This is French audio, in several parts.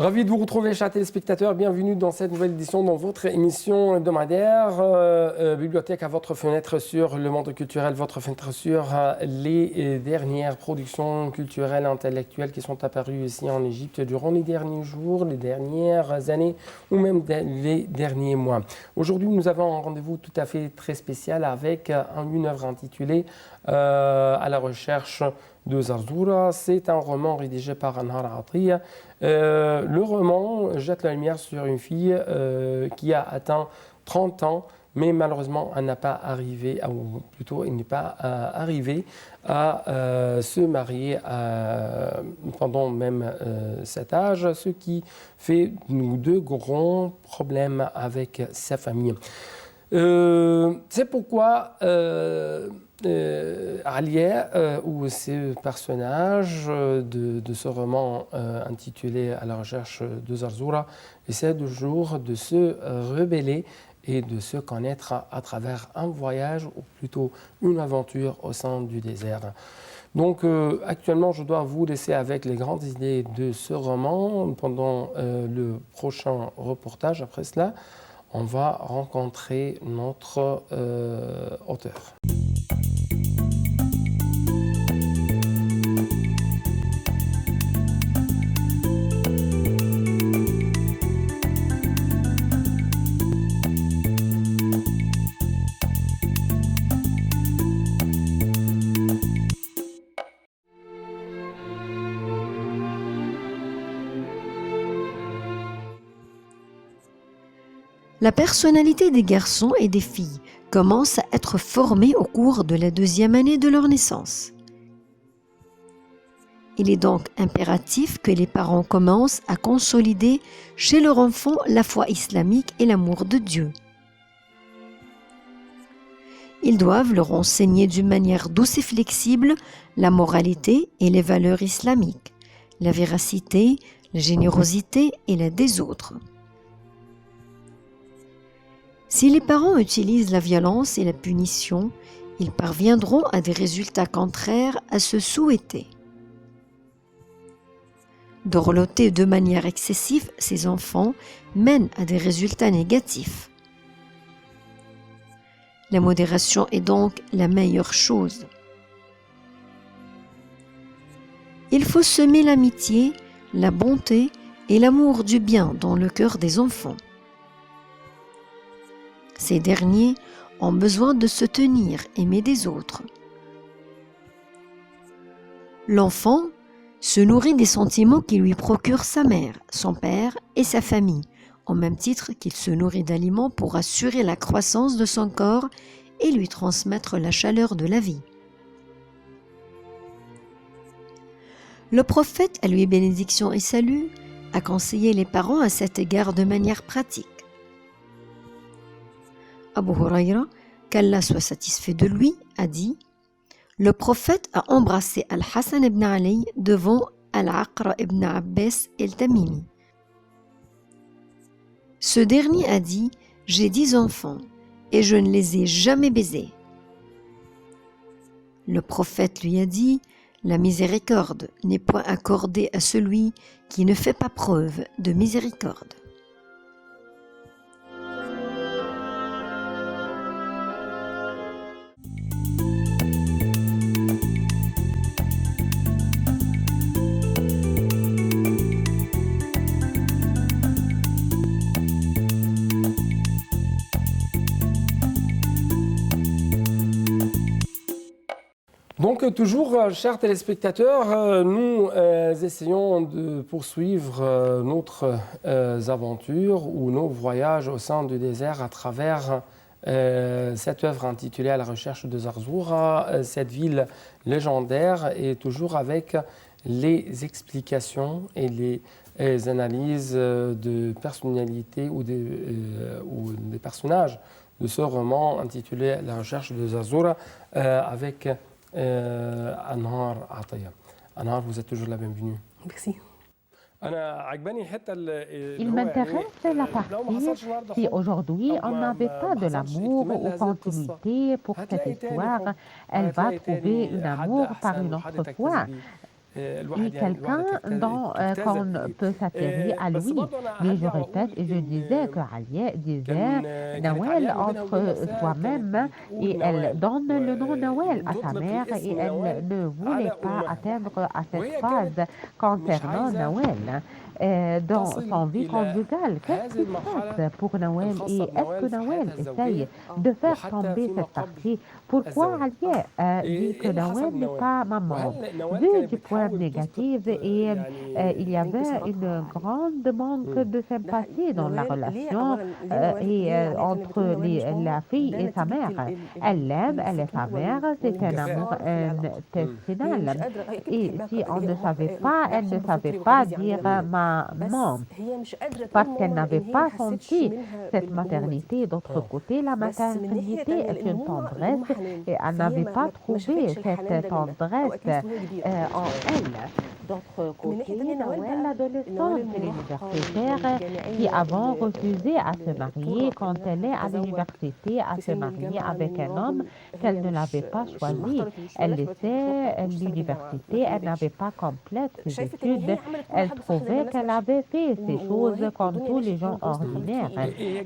Ravi de vous retrouver, chers téléspectateurs. Bienvenue dans cette nouvelle édition dans votre émission hebdomadaire Bibliothèque à votre fenêtre sur le monde culturel, votre fenêtre sur les dernières productions culturelles, intellectuelles qui sont apparues ici en Égypte durant les derniers jours, les dernières années ou même les derniers mois. Aujourd'hui, nous avons un rendez-vous tout à fait très spécial avec une œuvre intitulée À la recherche de Zarzoura. C'est un roman rédigé par Anhar Atiyah. Le roman jette la lumière sur une fille qui a atteint 30 ans, mais malheureusement, elle n'a pas arrivé, ou plutôt, elle n'est pas arrivée à se marier pendant même cet âge, ce qui fait de grands problèmes avec sa famille. C'est pourquoi Aliya, ou ce personnage de ce roman intitulé À la recherche de Zarzoura, essaie toujours de se rebeller et de se connaître à travers un voyage, ou plutôt une aventure au sein du désert. Donc actuellement, je dois vous laisser avec les grandes idées de ce roman. Pendant le prochain reportage, après cela, on va rencontrer notre auteur. La personnalité des garçons et des filles commence à être formée au cours de la 2e année de leur naissance. Il est donc impératif que les parents commencent à consolider chez leur enfant la foi islamique et l'amour de Dieu. Ils doivent leur enseigner d'une manière douce et flexible la moralité et les valeurs islamiques, la véracité, la générosité et l'aide des autres. Si les parents utilisent la violence et la punition, ils parviendront à des résultats contraires à ce souhaité. Dorloter de manière excessive ces enfants mène à des résultats négatifs. La modération est donc la meilleure chose. Il faut semer l'amitié, la bonté et l'amour du bien dans le cœur des enfants. Ces derniers ont besoin de se tenir aimés des autres. L'enfant se nourrit des sentiments qui lui procurent sa mère, son père et sa famille, au même titre qu'il se nourrit d'aliments pour assurer la croissance de son corps et lui transmettre la chaleur de la vie. Le prophète, à lui bénédiction et salut, a conseillé les parents à cet égard de manière pratique. Abu Huraira, qu'Allah soit satisfait de lui, a dit « Le prophète a embrassé Al-Hassan ibn Ali devant Al-Aqra ibn Abbas el-Tamimi. Ce dernier a dit « J'ai 10 enfants et je ne les ai jamais baisés. » Le prophète lui a dit « La miséricorde n'est point accordée à celui qui ne fait pas preuve de miséricorde. » Donc toujours, chers téléspectateurs, nous essayons de poursuivre notre aventure ou nos voyages au sein du désert à travers cette œuvre intitulée À la recherche de Zarzoura, cette ville légendaire, et toujours avec les explications et les analyses de personnalités ou des personnages de ce roman intitulé À la recherche de Zarzoura avec Anhar Atiyah. Anhar, vous êtes toujours la bienvenue. Merci. Il m'intéresse la partie si aujourd'hui on n'avait pas de l'amour ou continuité pour cette histoire, elle va trouver un amour par une autre foi. et quelqu'un dont qu'on peut s'attirer à lui. Mais je répète, et je disais que Alia disait Noël entre soi-même et elle donne le nom Noël à sa mère et elle ne voulait pas atteindre à cette phase concernant Noël. Dans son vie conjugale, qu'est-ce qui se passe pour Noël et est-ce que Noël essaye de faire tomber cette partie? Pourquoi Alia dit que Noël n'est pas maman? Vu du point négatif et il y avait une grande manque de sympathie dans la relation entre la fille et sa mère. Elle l'aime, elle est sa mère, c'est un amour intestinal. Et si on ne savait pas, elle ne savait pas dire maman, parce qu'elle n'avait pas senti cette maternité. D'autre côté, la maternité est une tendresse et elle n'avait pas trouvé cette tendresse en elle. D'autre côté, Noël, l'adolescente universitaire qui avant refusé à se marier quand elle est à l'université, à se marier avec un homme qu'elle ne l'avait pas choisi. Elle laissait l'université, elle n'avait pas complète ses études. Elle trouvait qu'elle avait fait ces choses comme tous les gens ordinaires.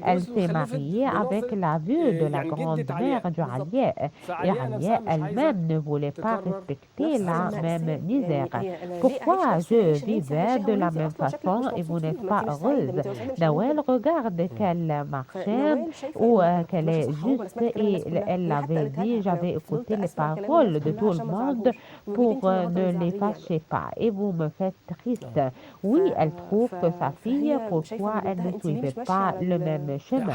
Elle s'est mariée avec la vue de la grand-mère de Alia. Et Alia elle-même ne voulait pas respecter la même misère. Pourquoi je vivais de la même façon et vous n'êtes pas heureuse? Noël regarde qu'elle marchait ou qu'elle est juste et elle l'avait dit, j'avais écouté les paroles de tout le monde pour ne les fâcher pas. Et vous me faites triste. Oui, elle trouve que sa fille, pourquoi elle ne suivait pas le même chemin.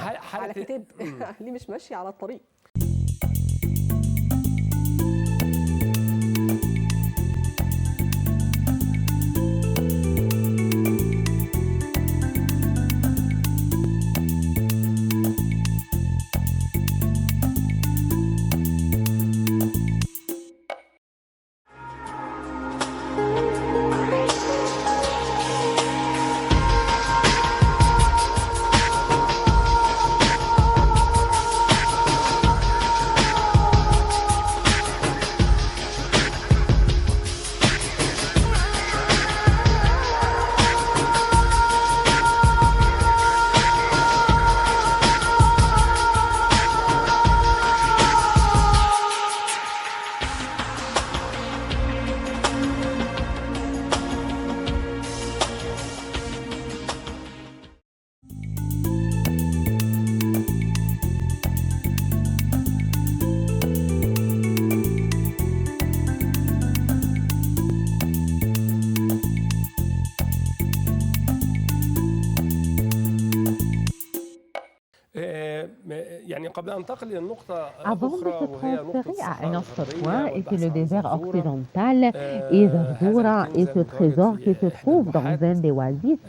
Avant de se transférer à un autre point, et c'est le désert occidental, et Zardura et ce trésor qui se trouve dans un des oasis,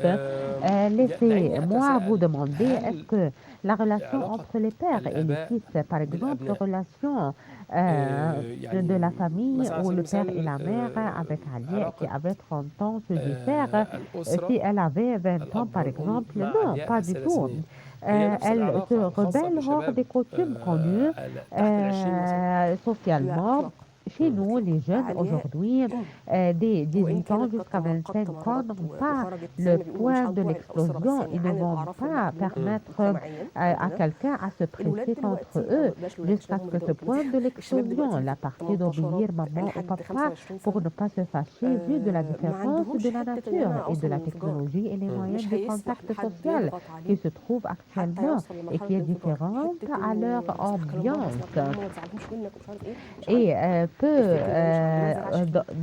laissez-moi vous demander, est-ce que la relation entre les pères et les fils, par exemple, la relation de la famille où le père et la mère avec Alia qui avait 30 ans se diffèrent, si elle avait 20 ans, par exemple, non, pas du tout. Elle se rebelle hors des coutumes connues socialement. Chez nous, les jeunes aujourd'hui, des 18 ans jusqu'à 25 ans, n'ont pas le point de l'explosion. Ils ne vont pas permettre à quelqu'un à se presser contre eux jusqu'à ce que ce point de l'explosion, la partie d'obéir maman ou papa pour ne pas se fâcher, vu de la différence de la nature et de la technologie et les moyens de contact social qui se trouvent actuellement et qui est différente à leur ambiance. Et peu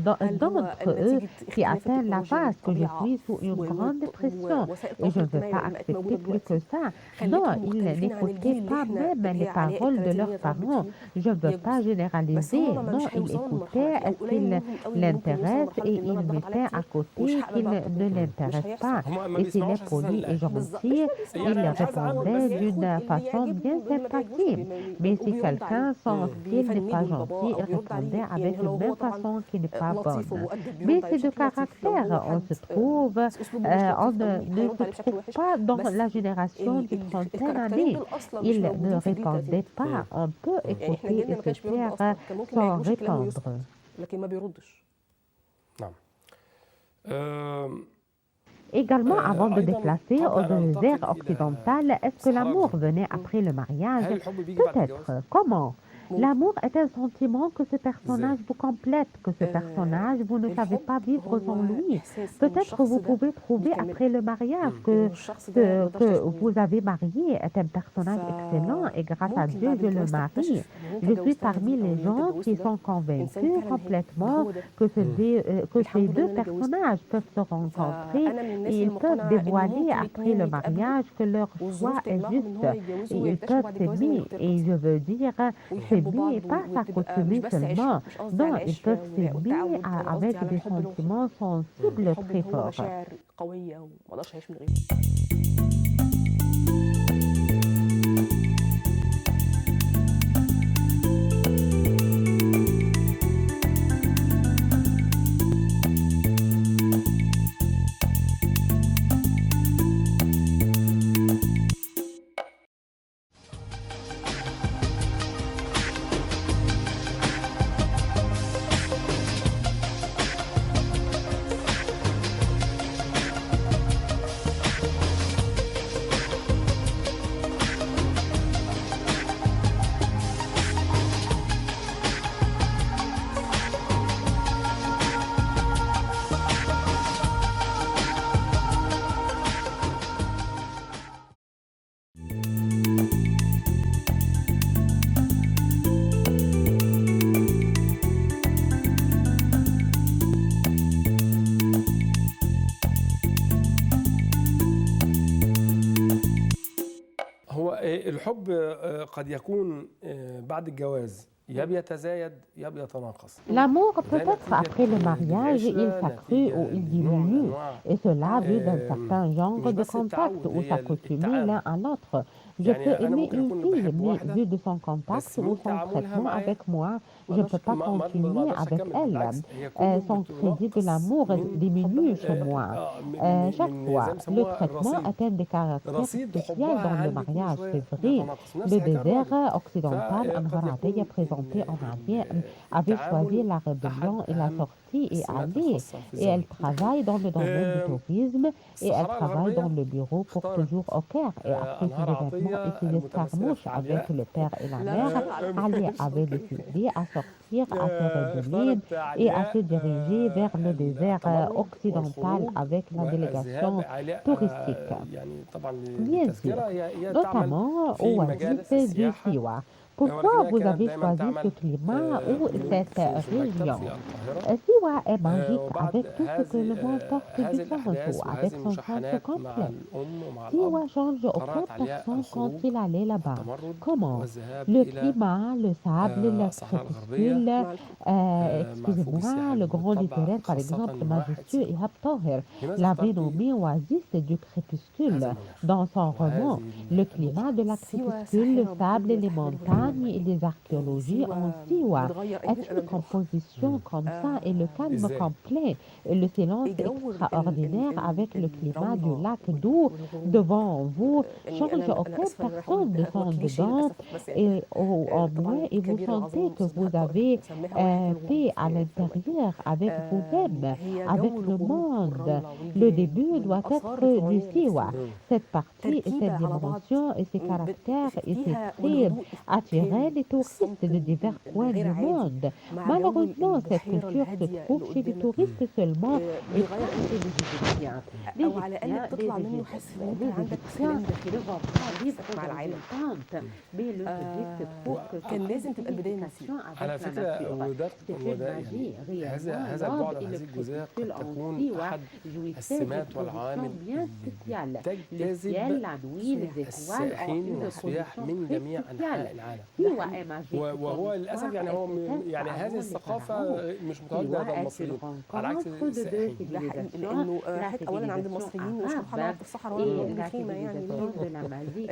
d'entre eux qui atteignent la phase que je suis sous une grande pression et je ne veux pas accepter plus que ça. Non, ils n'écoutaient pas même les paroles de leurs parents. Je ne veux pas généraliser. Non, ils écoutaient ce qui l'intéresse et ils mettaient à côté qu'il ne l'intéresse pas. Et s'il est poli et gentil, il répondait d'une façon bien sympathique. Mais si quelqu'un, son style n'est pas gentil, il répondait avec la même façon qui n'est pas bonne. Mais c'est de caractère, on ne se trouve pas dans la génération de 30 années. Il ne répondait pas. On peut écouter et se taire sans répondre. Également, avant de déplacer au désert occidental, est-ce que l'amour venait après le mariage? Peut-être. Comment? L'amour est un sentiment que ce personnage vous complète, que ce personnage, vous ne savez pas vivre sans lui. Peut-être vous pouvez trouver après le mariage que ce que vous avez marié est un personnage excellent et grâce à Dieu, je le marie. Je suis parmi les gens qui sont convaincus complètement que ces deux personnages peuvent se rencontrer et ils peuvent dévoiler après le mariage que leur choix est juste et ils peuvent s'aimer. Et je veux dire, s'aimer, pas s'accoutumer seulement. Non, ils peuvent s'aimer avec des sentiments sensibles très forts. هو الحب قد يكون بعد الجواز يا بيتزايد يا بيتناقص. L'amour, peut-être après le mariage, il s'accrue ou il diminue, et cela vient d'un certain genre de contact ou s'accoutumer l'un à l'autre. Je peux aimer une fille, mais vu de son contact ou son traitement avec moi, je ne peux pas continuer avec elle. Son crédit de l'amour diminue chez moi. Chaque fois, le traitement est un des caractères spéciaux dans le mariage, c'est vrai. Le désert occidental Anharadeya présenté en arrière avait choisi la rébellion et la sortie et allait. Et elle travaille dans le domaine du tourisme et elle travaille dans le bureau pour toujours au Caire. Et après ces événements et ces escarmouches avec le père et la mère, Ali avait décidé à sortir, à se rebeller et à se diriger vers le désert occidental avec la délégation touristique. Bien sûr, notamment au oasis du Siwa. Pourquoi vous avez choisi ce climat ou cette région? Siwa est magique avec tout ce que le monde porte du sens ou avec son sens complet. Siwa change aucune personne quand il allait là-bas. Comment? Le climat, le sable, le crépuscule, excusez-moi, le grand littéraire par exemple, majestueux et Tahir l'avait nommé oasis du crépuscule dans son roman. Le climat de la crépuscule, le sable et les montagnes et les archéologies en Siwa est une composition comme ça et le calme complet et le silence extraordinaire avec le climat du lac d'eau devant vous change aucune personne ne sont dedans et au moins et vous sentez que vous avez paix à l'intérieur avec vous-même, avec le monde. Le début doit être du Siwa. Cette partie et cette dimension et ses caractères et ses traits attirer les touristes de divers points du monde. Malheureusement, cette culture se trouve chez les touristes seulement et pas chez les Égyptiens. Les Égyptiens ne vont pas vivre dans une tente, mais le Égypte trouve que c'est une identification avec la nature. C'est une magie réellement. L'Inde et le crépuscule en Siwa jouissaient d'une position bien spéciale. Le ciel, la nuit, les étoiles ont une position très spéciale. وهو للاسف يعني هو يعني هذه الثقافه مش متواجده عند المصريين على عكس السائحين. ده حقيقي لانه اولا عند المصريين مش هنقعد في الصحراء ولا خيمه يعني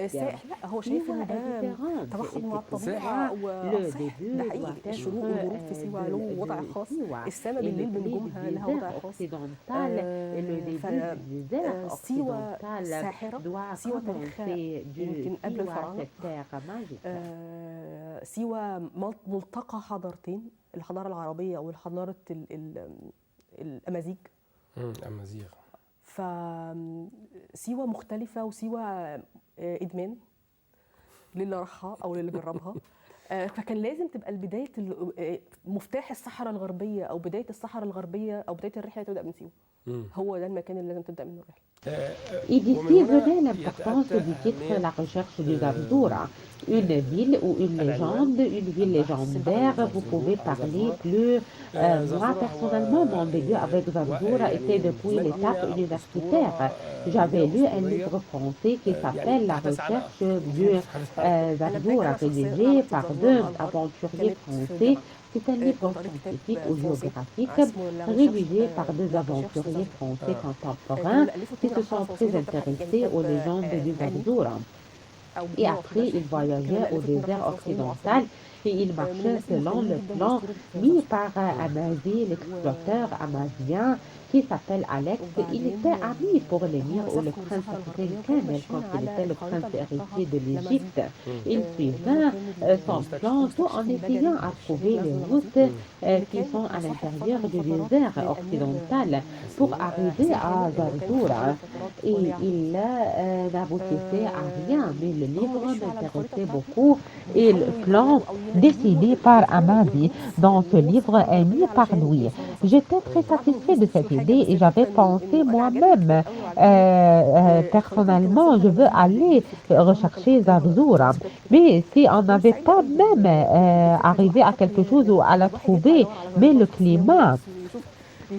السائح لا هو شايف ان ده توحد مع الطبيعه ده حقيقي الشروق والغروب في سيوه له وضع خاص السماء بالليل بنجومها لها وضع خاص سيوه ساحره سيوه تاريخها يمكن قبل الفراعنه سيوة ملتقى حضارتين الحضارة العربية والحضارة الأمازيغ أمازيغ. فسيوة مختلفة وسيوة إدمان للي راحها أو للي جربها. فكان لازم تبقى البداية مفتاح الصحراء الغربية أو بداية الصحراء الغربية أو بداية الرحلة تبدأ من سيوة. هو ده المكان اللي لازم تبدأ منه الرحلة. Et d'ici venait l'importance du titre La recherche du Zarzura, une ville ou une légende, une ville légendaire. Vous pouvez parler plus. Moi, personnellement, mon début avec Zarzura était depuis l'étape universitaire. J'avais lu un livre français qui s'appelle La recherche du Zarzura, rédigé par deux aventuriers français. C'est un livre scientifique ou géographique rédigé par deux aventuriers français contemporains qui se sont très intéressés aux légendes du Zarzura. Et après, ils voyageaient au désert occidental et ils marchaient selon le plan mis par Amazi, l'explorateur amazien, qui s'appelle Alex. Il était ami pour l'émir ou le prince Abdelkader quand il était le prince héritier de l'Égypte. Il suivait son plan tout en essayant à trouver les routes qui sont à l'intérieur du désert occidental pour arriver à Zarzura. Et il n'aboutissait à rien, mais le livre m'intéressait beaucoup et le plan dessiné par Amazi dans ce livre est mis par lui. J'étais très satisfait de cette idée et j'avais pensé moi-même, personnellement, je veux aller rechercher Zarzura. Mais si on n'avait pas même arrivé à quelque chose ou à la trouver, mais le climat,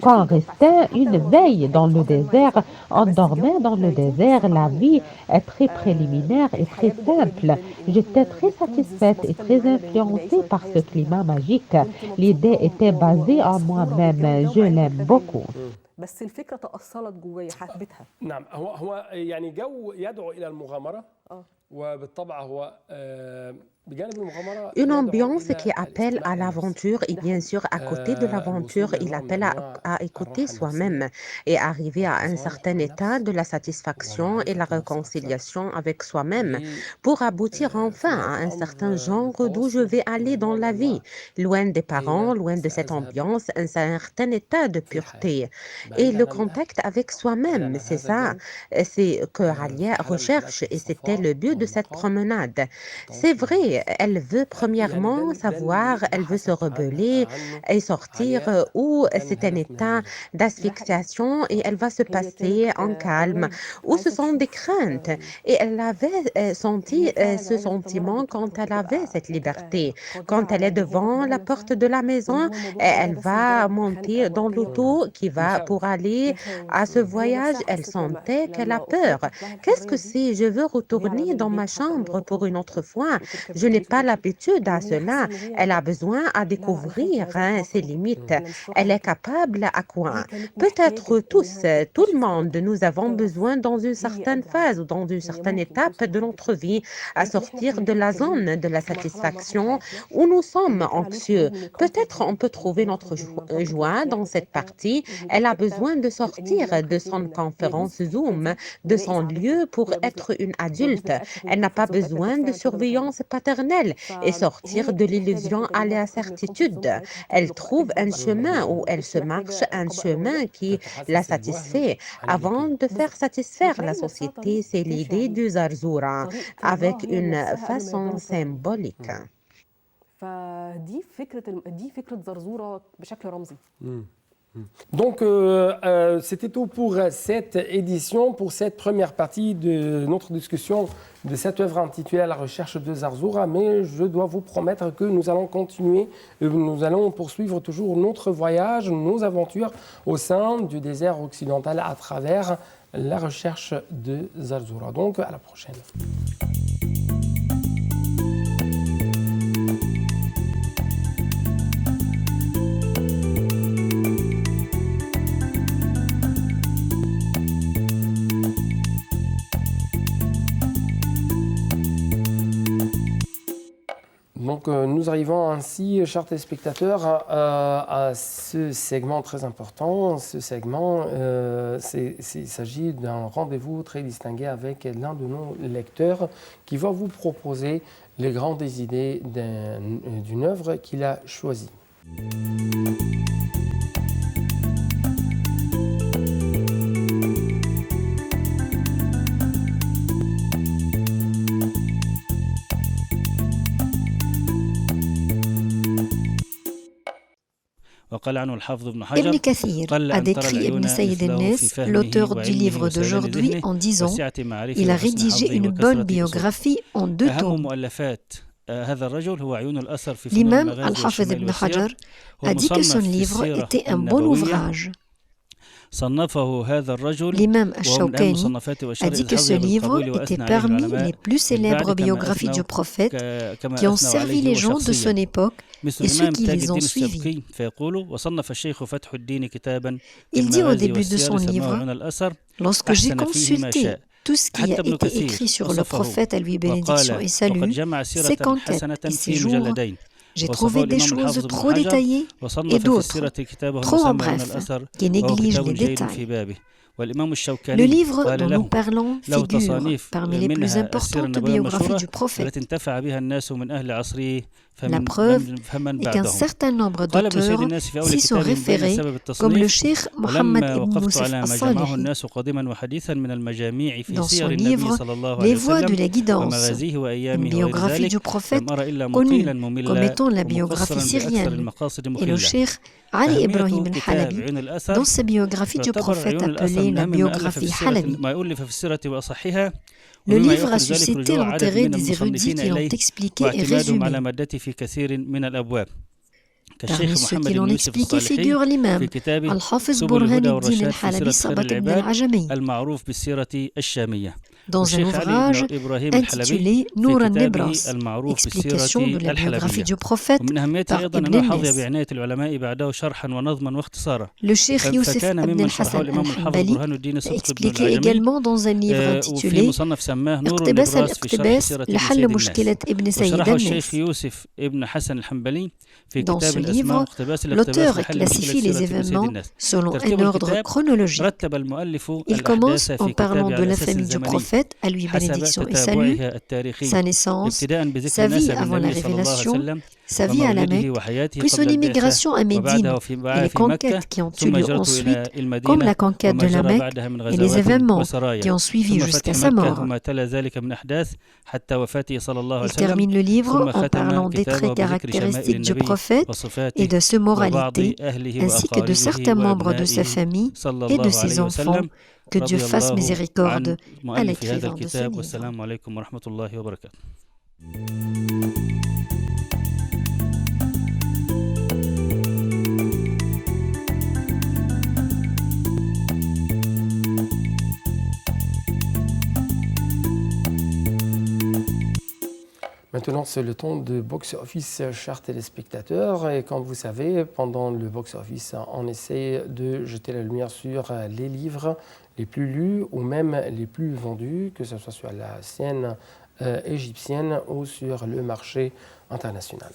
quand on restait une veille dans le désert, on dormait dans le désert, la vie est très préliminaire et très simple. J'étais très satisfaite et très influencée par ce climat magique. L'idée était basée en moi-même, je l'aime beaucoup. بس الفكرة تأصلت جوايا حبيتها. نعم هو يعني جو يدعو إلى المغامرة وبالطبع هو Une ambiance qui appelle à l'aventure et bien sûr à côté de l'aventure, il appelle à écouter soi-même et arriver à un certain état de la satisfaction et la réconciliation avec soi-même pour aboutir enfin à un certain genre d'où je vais aller dans la vie, loin des parents, loin de cette ambiance, un certain état de pureté et le contact avec soi-même, c'est ça, c'est que Alia recherche et c'était le but de cette promenade. C'est vrai, elle veut premièrement savoir, elle veut se rebeller et sortir où c'est un état d'asphyxiation et elle va se passer en calme, où ce sont des craintes. Et elle avait senti ce sentiment quand elle avait cette liberté. Quand elle est devant la porte de la maison, elle va monter dans l'auto qui va pour aller à ce voyage. Elle sentait qu'elle a peur. Qu'est-ce que c'est? Je veux retourner dans ma chambre pour une autre fois. Je n'ai pas l'habitude à cela. Elle a besoin à découvrir ses limites. Elle est capable à quoi? Peut-être tous, tout le monde, nous avons besoin dans une certaine phase ou dans une certaine étape de notre vie à sortir de la zone de la satisfaction où nous sommes anxieux. Peut-être on peut trouver notre joie dans cette partie. Elle a besoin de sortir de son conférence Zoom, de son lieu pour être une adulte. Elle n'a pas besoin de surveillance paternelle et sortir de l'illusion à la certitude. Elle trouve un chemin où elle se marche, un chemin qui la satisfait. Avant de faire satisfaire la société, c'est l'idée du Zarzura avec une façon symbolique. فدي فكرة زرزورة بشكل رمزي. Donc, c'était tout pour cette édition, pour cette première partie de notre discussion de cette œuvre intitulée La recherche de Zarzura. Mais je dois vous promettre que nous allons continuer, nous allons poursuivre toujours notre voyage, nos aventures au sein du désert occidental à travers la recherche de Zarzura. Donc, à la prochaine. Donc nous arrivons ainsi, chers téléspectateurs, à ce segment très important. Ce segment, il s'agit d'un rendez-vous très distingué avec l'un de nos lecteurs qui va vous proposer les grandes idées d'une œuvre qu'il a choisie. Ibn Kathir a décrit Ibn Sayyid al-Nas, l'auteur du livre d'aujourd'hui, en disant « Il a rédigé une bonne biographie en 2 tomes ». L'imam Al-Hafiz ibn Hajar a dit que son livre était un bon ouvrage. L'imam Ash-Shawkani a dit que ce livre était parmi les plus célèbres biographies du prophète qui ont servi les gens de son époque et ceux qui les ont suivis. Il dit au début de son livre « Lorsque j'ai consulté tout ce qui a été écrit sur le prophète, à lui bénédiction et salut, ses conquêtes et ses jours, j'ai trouvé des choses trop détaillées et d'autres, trop en bref, qui négligent les détails. Le livre dont nous parlons figure parmi les plus importantes biographies du prophète. La preuve est qu'un certain nombre d'auteurs s'y sont référés, comme le cheikh Mohammed ibn Moussaf al-Salihi. Dans son livre « Les voies de la guidance », une biographie du prophète connue comme étant la biographie syrienne, et le cheikh Ali Ibrahim al-Halabi, dans sa biographie du prophète appelée la biographie Halabi. Le livre a suscité l'intérêt des érudits qui l'ont expliqué et résumé. Parmi ceux qui l'ont expliqué figure l'imam Al-Hafiz Burhanuddin al-Halabi Sabat ibn al-Ajami. Dans un ouvrage intitulé Nour al-Nibras, explication de la biographie du prophète par Ibn al-Nas. Le cheikh Youssef ibn al-Hassan al-Hanbali a expliqué également dans un livre intitulé Iqtibas al-Iqtibas لحل مشكلة ابن سيد الناس. Dans ce livre, l'auteur classifie les événements selon un ordre chronologique. Il commence en parlant de la famille du prophète, à lui bénédiction et salut, sa naissance, sa vie avant la révélation, sa vie à la Mecque, puis son immigration à Médine et les conquêtes qui ont eu lieu ensuite, comme la conquête de la Mecque et les événements qui ont suivi jusqu'à sa mort. Il termine le livre en parlant des traits caractéristiques du prophète et de sa moralité, ainsi que de certains membres de sa famille et de ses enfants. Que Dieu fasse miséricorde à l'écrivain de ce livre. Maintenant, c'est le temps de box-office, chers téléspectateurs. Et comme vous savez, pendant le box-office, on essaie de jeter la lumière sur les livres les plus lus ou même les plus vendus, que ce soit sur la scène égyptienne ou sur le marché international.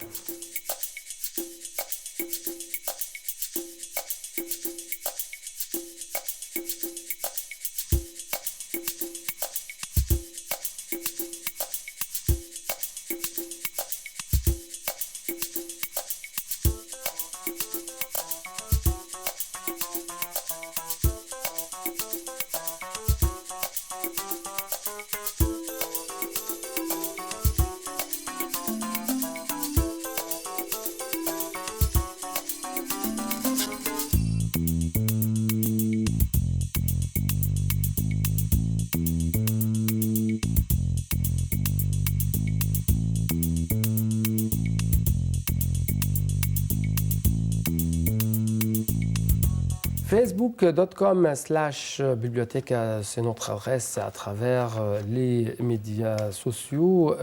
Facebook.com/bibliothèque, c'est notre adresse à travers les médias sociaux.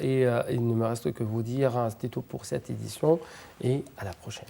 Et il ne me reste que vous dire, c'était tout pour cette édition et à la prochaine.